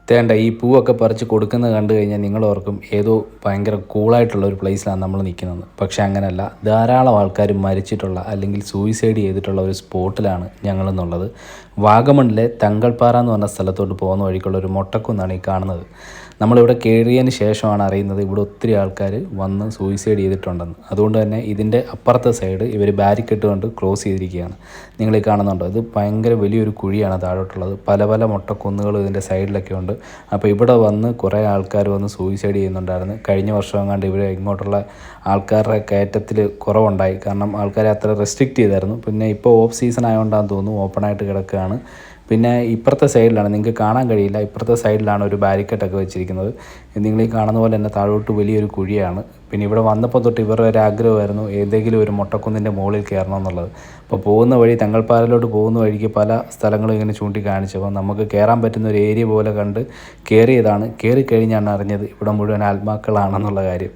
തേണ്ട ഈ പൂവൊക്കെ പറിച്ച് കൊടുക്കുന്നത് കണ്ടു കഴിഞ്ഞാൽ നിങ്ങളോർക്കും ഏതോ ഭയങ്കര കൂളായിട്ടുള്ള ഒരു പ്ലേസിലാണ് നമ്മൾ നിൽക്കുന്നത്. പക്ഷേ അങ്ങനെയല്ല, ധാരാളം ആൾക്കാർ മരിച്ചിട്ടുള്ള അല്ലെങ്കിൽ സൂയിസൈഡ് ചെയ്തിട്ടുള്ള ഒരു സ്പോട്ടിലാണ് ഞങ്ങളെന്നുള്ളത്. വാഗമണിലെ തങ്കൾപ്പാറ എന്ന് പറഞ്ഞ സ്ഥലത്തോട്ട് പോകുന്ന വഴിക്കുള്ള ഒരു മൊട്ടക്കുന്നാണ് ഈ കാണുന്നത്. നമ്മളിവിടെ കയറിയതിന് ശേഷമാണ് അറിയുന്നത് ഇവിടെ ഒത്തിരി ആൾക്കാർ വന്ന് സൂയിസൈഡ് ചെയ്തിട്ടുണ്ടെന്ന്. അതുകൊണ്ട് തന്നെ ഇതിൻ്റെ അപ്പുറത്തെ സൈഡ് ഇവർ ബാരിക്കേഡ് കൊണ്ട് ക്ലോസ് ചെയ്തിരിക്കുകയാണ്. നിങ്ങൾ ഈ കാണുന്നുണ്ടോ, ഇത് ഭയങ്കര വലിയൊരു കുഴിയാണ് താഴോട്ടുള്ളത്. പല പല മൊട്ടക്കുന്നുകൾ ഇതിൻ്റെ സൈഡിലൊക്കെ ഉണ്ട്. അപ്പോൾ ഇവിടെ വന്ന് കുറേ ആൾക്കാർ വന്ന് സൂയിസൈഡ് ചെയ്യുന്നുണ്ടായിരുന്നു. കഴിഞ്ഞ വർഷം എങ്ങാണ്ട് ഇവിടെ ഇങ്ങോട്ടുള്ള ആൾക്കാരുടെ കയറ്റത്തിൽ കുറവുണ്ടായി. കാരണം ആൾക്കാരെ അത്ര റെസ്ട്രിക്റ്റ് ചെയ്തായിരുന്നു. പിന്നെ ഇപ്പോൾ ഓഫ് സീസൺ ആയതുകൊണ്ടാണെന്ന് തോന്നുന്നു ഓപ്പണായിട്ട് കിടക്കുകയാണ്. പിന്നെ ഇപ്പുറത്തെ സൈഡിലാണ്, നിങ്ങൾക്ക് കാണാൻ കഴിയില്ല, ഇപ്പുറത്തെ സൈഡിലാണ് ഒരു ബാരിക്കേഡൊക്കെ വെച്ചിരിക്കുന്നത്. നിങ്ങൾ ഈ കാണുന്ന പോലെ തന്നെ താഴോട്ട് വലിയൊരു കുഴിയാണ്. പിന്നെ ഇവിടെ വന്നപ്പോൾ തൊട്ട് ഇവരുടെ ഒരു ആഗ്രഹമായിരുന്നു ഏതെങ്കിലും ഒരു മൊട്ടക്കുന്നിൻ്റെ മുകളിൽ കയറണമെന്നുള്ളത്. അപ്പോൾ പോകുന്ന വഴി തങ്ങൾപ്പാറയിലോട്ട് പോകുന്ന വഴിക്ക് പല സ്ഥലങ്ങളും ഇങ്ങനെ ചൂണ്ടിക്കാണിച്ചപ്പോൾ നമുക്ക് കയറാൻ പറ്റുന്ന ഒരു ഏരിയ പോലെ കണ്ട് കയറിയതാണ്. കയറി കഴിഞ്ഞാണ് അറിഞ്ഞത് ഇവിടെ മുഴുവൻ ആത്മാക്കളാണെന്നുള്ള കാര്യം.